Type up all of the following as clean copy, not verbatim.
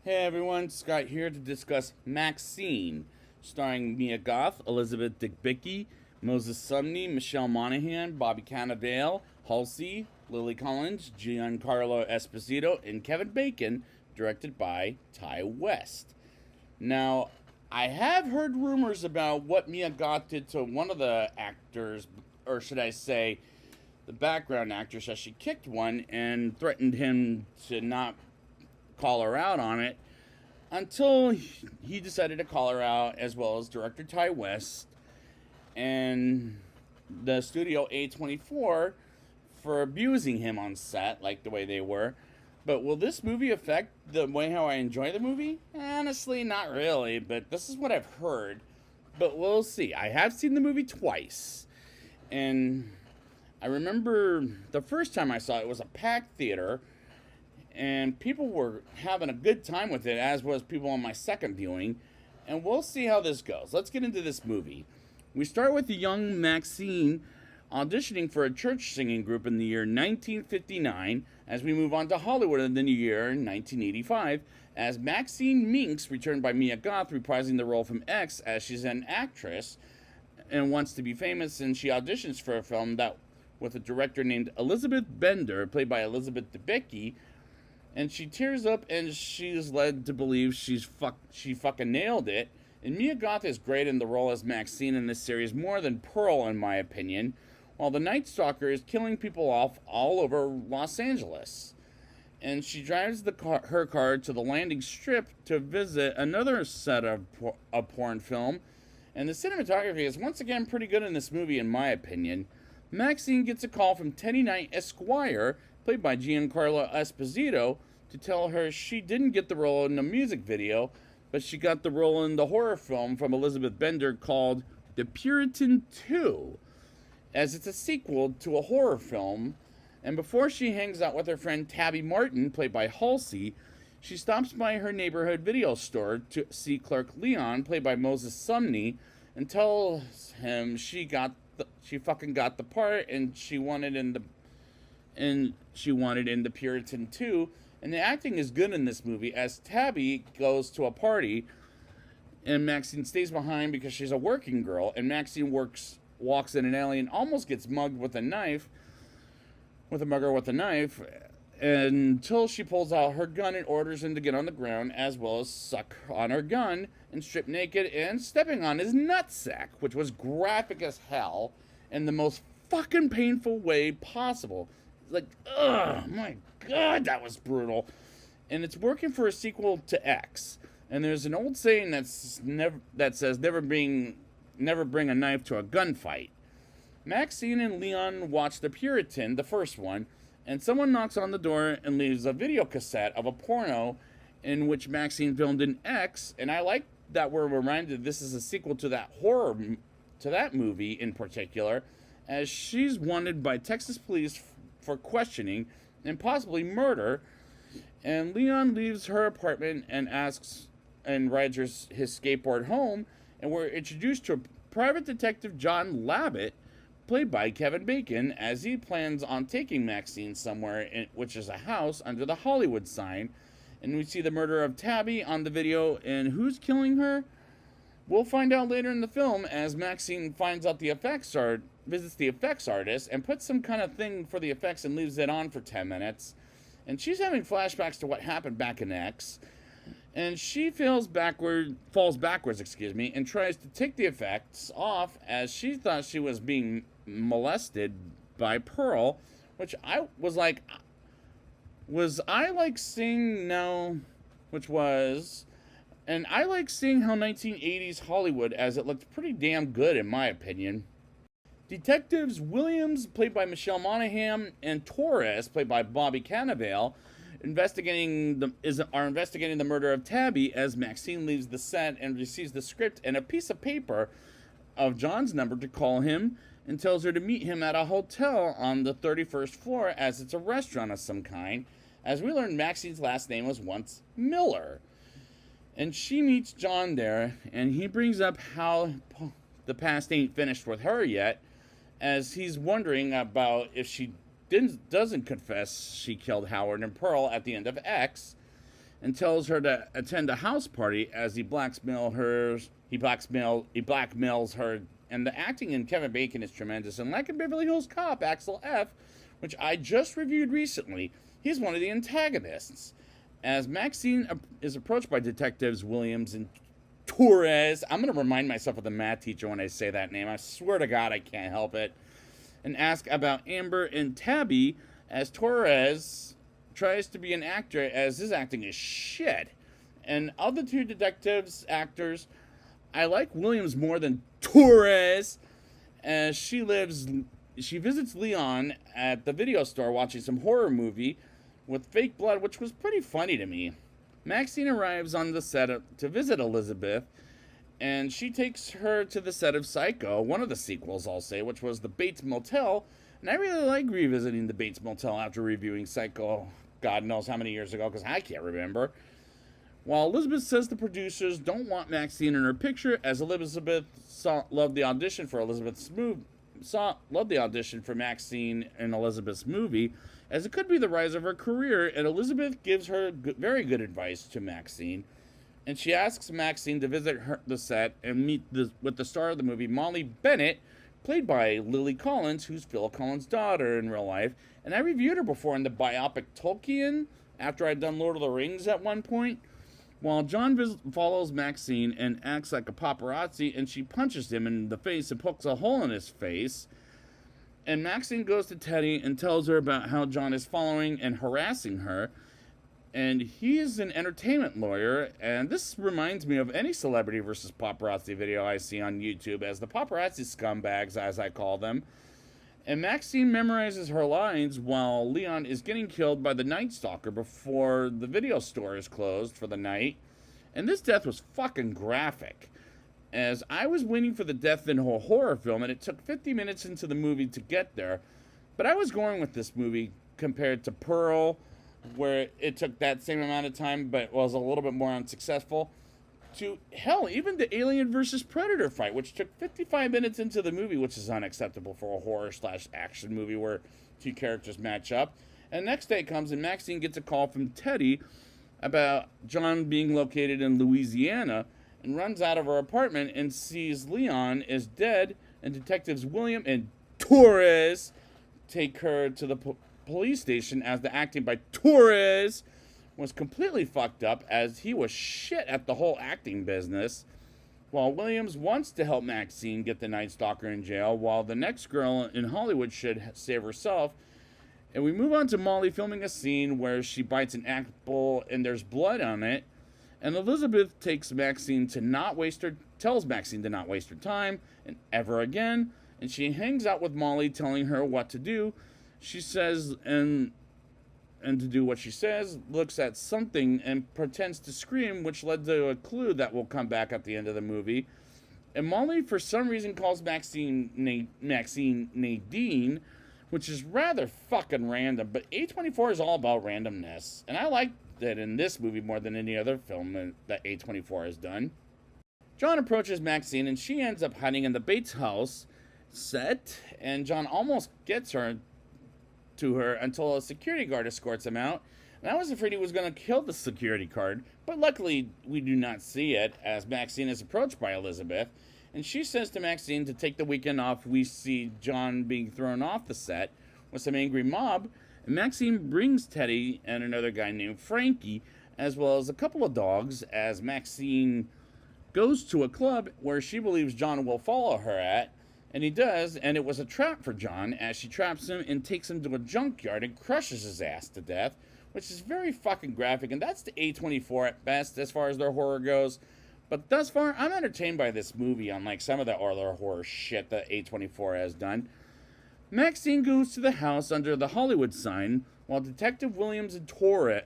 Hey everyone, Scott here to discuss MaXXXine, starring Mia Goth, Elizabeth Debicki, Moses Sumney, Michelle Monaghan, Bobby Cannavale, Halsey, Lily Collins, Giancarlo Esposito, and Kevin Bacon, directed by Ty West. Now, I have heard rumors about what Mia Goth did to one of the actors, or should I say, the background actress, as she kicked one and threatened him to not call her out on it until he decided to call her out, as well as director Ty West and the studio A24 for abusing him on set, like the way they were. But will this movie affect the way how I enjoy the movie? Honestly, not really, but this is what I've heard. But we'll see. I have seen the movie twice, and I remember the first time I saw it was a packed theater, and people were having a good time with it, as was people on my second viewing. And we'll see how this goes. Let's get into this movie. We start with the young MaXXXine auditioning for a church singing group in the year 1959, as we move on to Hollywood in the new year 1985, as Maxine Minx, returned by Mia Goth, reprising the role from X, as she's an actress and wants to be famous, and she auditions for a film that with a director named Elizabeth Bender, played by Elizabeth Debicki, and she tears up and she's led to believe she fucking nailed it. And Mia Goth is great in the role as Maxine in this series, more than Pearl in my opinion, while the Night Stalker is killing people off all over Los Angeles. And she drives her car to the landing strip to visit another set of a porn film. And the cinematography is once again pretty good in this movie in my opinion. Maxine gets a call from Teddy Knight Esquire, played by Giancarlo Esposito, to tell her she didn't get the role in the music video, but she got the role in the horror film from Elizabeth Bender called The Puritan 2, as it's a sequel to a horror film. And before she hangs out with her friend Tabby Martin, played by Halsey, she stops by her neighborhood video store to see Clerk Leon, played by Moses Sumney, and tells him she fucking got the part and she wanted in the Puritan 2. And the acting is good in this movie, as Tabby goes to a party and Maxine stays behind because she's a working girl, and Maxine walks in an alley and almost gets mugged with a mugger with a knife, until she pulls out her gun and orders him to get on the ground, as well as suck on her gun and strip naked and stepping on his nutsack, which was graphic as hell in the most fucking painful way possible. Like, ugh, my god, that was brutal. And it's working for a sequel to X. And there's an old saying that says never bring a knife to a gunfight. Maxine and Leon watch The Puritan, the first one, and someone knocks on the door and leaves a video cassette of a porno in which Maxine filmed in X. And I like that we're reminded this is a sequel to that movie in particular, as she's wanted by Texas police for questioning and possibly murder. And Leon leaves her apartment and rides his skateboard home, and we're introduced to private detective John Labott, played by Kevin Bacon, as he plans on taking Maxine somewhere, which is a house under the Hollywood sign. And we see the murder of Tabby on the video, and who's killing her? We'll find out later in the film, as Maxine finds out visits the effects artist and puts some kind of thing for the effects and leaves it on for 10 minutes. And she's having flashbacks to what happened back in X. And she falls backwards, and tries to take the effects off, as she thought she was being molested by Pearl, which I was like, and I like seeing how 1980s Hollywood, as it looked pretty damn good in my opinion. Detectives Williams, played by Michelle Monaghan, and Torres, played by Bobby Cannavale, are investigating the murder of Tabby, as Maxine leaves the set and receives the script and a piece of paper of John's number to call him, and tells her to meet him at a hotel on the 31st floor, as it's a restaurant of some kind, as we learned Maxine's last name was once Miller. And she meets John there, and he brings up how the past ain't finished with her yet, as he's wondering about if she doesn't confess she killed Howard and Pearl at the end of X. and tells her to attend a house party as he blackmails her. And the acting in Kevin Bacon is tremendous. And like in Beverly Hills Cop, Axel F., which I just reviewed recently, he's one of the antagonists. As Maxine is approached by detectives Williams and Torres, I'm going to remind myself of the math teacher when I say that name. I swear to God I can't help it. And ask about Amber and Tabby, as Torres tries to be an actor as his acting is shit. And of the two detectives actors, I like Williams more than Torres, as she visits Leon at the video store watching some horror movie with fake blood, which was pretty funny to me. Maxine arrives on the set to visit Elizabeth, and she takes her to the set of Psycho, one of the sequels, I'll say, which was the Bates Motel. And I really like revisiting the Bates Motel after reviewing Psycho, God knows how many years ago, because I can't remember. While Elizabeth says the producers don't want Maxine in her picture, as Elizabeth loved the audition for Maxine in Elizabeth's movie, as it could be the rise of her career, and Elizabeth gives her very good advice to Maxine. And she asks Maxine to visit the set and meet with the star of the movie, Molly Bennett, played by Lily Collins, who's Phil Collins' daughter in real life. And I reviewed her before in the biopic Tolkien, after I'd done Lord of the Rings at one point. While John follows Maxine and acts like a paparazzi, and she punches him in the face and pokes a hole in his face. And Maxine goes to Teddy and tells her about how John is following and harassing her. And he's an entertainment lawyer, and this reminds me of any celebrity versus paparazzi video I see on YouTube, as the paparazzi scumbags, as I call them. And Maxine memorizes her lines while Leon is getting killed by the Night Stalker before the video store is closed for the night. And this death was fucking graphic, as I was waiting for the death in a horror film, and it took 50 minutes into the movie to get there. But I was going with this movie compared to Pearl, where it took that same amount of time but was a little bit more unsuccessful, to hell, even the Alien versus Predator fight, which took 55 minutes into the movie, which is unacceptable for a horror/action movie where two characters match up. And next day comes and Maxine gets a call from Teddy about John being located in Louisiana, and runs out of her apartment and sees Leon is dead, and detectives William and Torres take her to the police station, as the acting by Torres was completely fucked up, as he was shit at the whole acting business. While Williams wants to help Maxine get the Night Stalker in jail, while the next girl in Hollywood should save herself. And we move on to Molly filming a scene where she bites an apple and there's blood on it. And Elizabeth tells Maxine to not waste her time and ever again. And she hangs out with Molly, telling her what to do. She says, and to do what she says, looks at something and pretends to scream, which led to a clue that will come back at the end of the movie. And Molly, for some reason, calls Maxine Nadine, which is rather fucking random. But A24 is all about randomness, and I like that in this movie more than any other film that A24 has done. John approaches Maxine, and she ends up hiding in the Bates house set, and John almost gets her to her until a security guard escorts him out. And I was afraid he was going to kill the security guard, but luckily we do not see it, as Maxine is approached by Elizabeth, and she says to Maxine to take the weekend off. We see John being thrown off the set with some angry mob, and Maxine brings Teddy and another guy named Frankie, as well as a couple of dogs, as Maxine goes to a club where she believes John will follow her at. And he does, and it was a trap for John, as she traps him and takes him to a junkyard and crushes his ass to death, which is very fucking graphic, and that's the A24 at best as far as their horror goes. But thus far, I'm entertained by this movie, unlike some of the other horror shit that A24 has done. Maxine goes to the house under the Hollywood sign, while Detective Williams and Torres,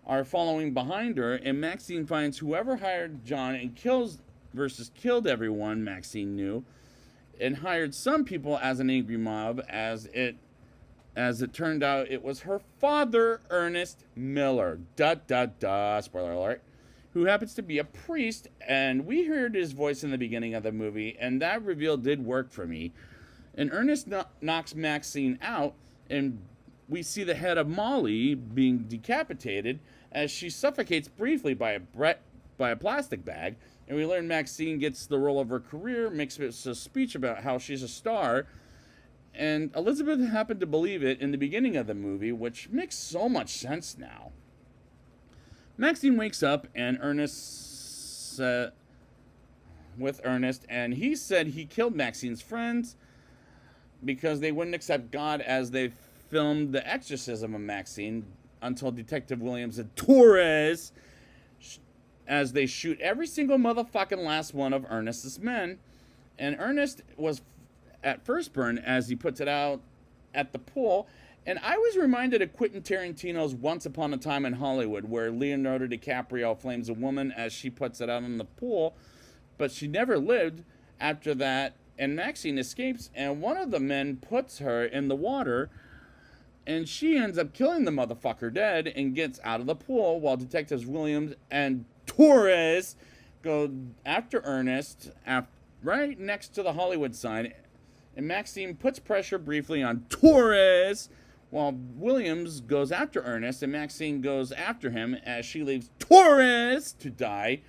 are following behind her, and Maxine finds whoever hired John and killed everyone Maxine knew, and hired some people as an angry mob, as it turned out it was her father, Ernest Miller, spoiler alert, who happens to be a priest, and we heard his voice in the beginning of the movie, and that reveal did work for me. And Ernest knocks Maxine out and we see the head of Molly being decapitated as she suffocates briefly by a plastic bag. And we learn MaXXXine gets the role of her career, makes a speech about how she's a star. And Elizabeth happened to believe it in the beginning of the movie, which makes so much sense now. MaXXXine wakes up and with Ernest, and he said he killed MaXXXine's friends because they wouldn't accept God as they filmed the exorcism of MaXXXine until Detective Williams and Torres as they shoot every single motherfucking last one of Ernest's men. And Ernest was at first burned as he puts it out at the pool. And I was reminded of Quentin Tarantino's Once Upon a Time in Hollywood, where Leonardo DiCaprio flames a woman as she puts it out in the pool, but she never lived after that. And MaXXXine escapes, and one of the men puts her in the water, and she ends up killing the motherfucker dead and gets out of the pool, while Detectives Williams and Torres go after Ernest right next to the Hollywood sign. And MaXXXine puts pressure briefly on Torres, while Williams goes after Ernest, and MaXXXine goes after him as she leaves Torres to die.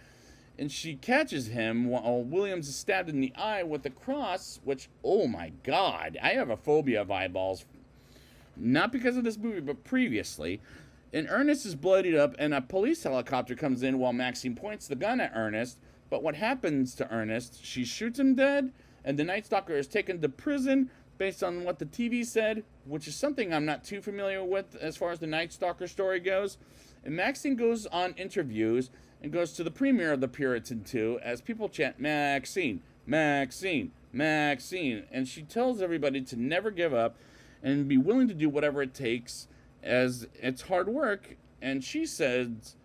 And she catches him while Williams is stabbed in the eye with a cross, which, oh my God, I have a phobia of eyeballs. Not because of this movie, but previously. And Ernest is bloodied up, and a police helicopter comes in while MaXXXine points the gun at Ernest. But what happens to Ernest? She shoots him dead, and the Night Stalker is taken to prison based on what the TV said, which is something I'm not too familiar with as far as the Night Stalker story goes. And MaXXXine goes on interviews and goes to the premiere of The Puritan 2 as people chant, MaXXXine, MaXXXine, MaXXXine. And she tells everybody to never give up and be willing to do whatever it takes, as it's hard work. And she says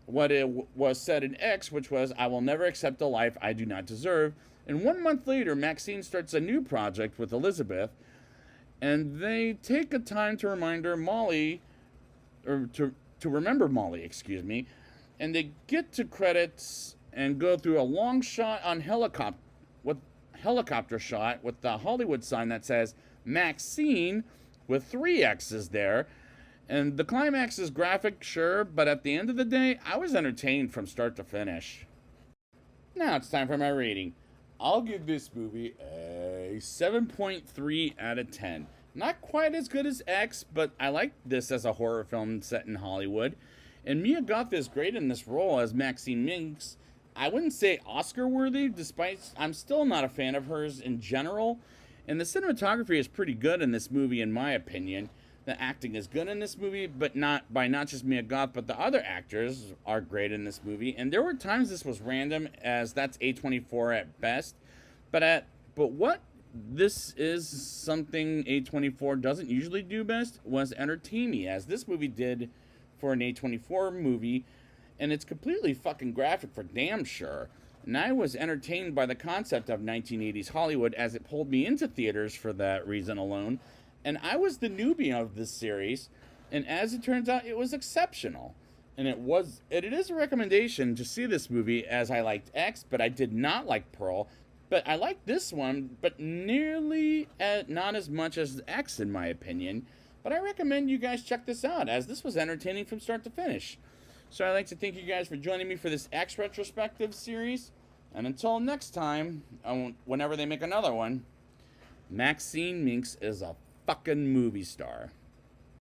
what it was said in X, which was, I will never accept a life I do not deserve. And 1 month later, MaXXXine starts a new project with Elizabeth, and they take a time to remind her Molly, or to remember Molly, excuse me, and they get to credits and go through a long shot on helicopter shot with the Hollywood sign that says MaXXXine with 3 X's there. And the climax is graphic, sure, but at the end of the day, I was entertained from start to finish. Now it's time for my rating. I'll give this movie a 7.3 out of 10. Not quite as good as X, but I like this as a horror film set in Hollywood. And Mia Goth is great in this role as MaXXXine Minx. I wouldn't say Oscar-worthy, despite I'm still not a fan of hers in general. And the cinematography is pretty good in this movie, in my opinion. The acting is good in this movie, but not just Mia Goth, but the other actors are great in this movie. And there were times this was random, as that's A24 at best. But what this is something A24 doesn't usually do best, was entertain me, as this movie did for an A24 movie. And it's completely fucking graphic for damn sure. And I was entertained by the concept of 1980s Hollywood, as it pulled me into theaters for that reason alone. And I was the newbie of this series, and as it turns out, it was exceptional. And it is a recommendation to see this movie, as I liked X, but I did not like Pearl. But I liked this one, but nearly not as much as X, in my opinion. But I recommend you guys check this out, as this was entertaining from start to finish. So I'd like to thank you guys for joining me for this X retrospective series. And until next time, whenever they make another one, MaXXXine Minx is a fucking movie star.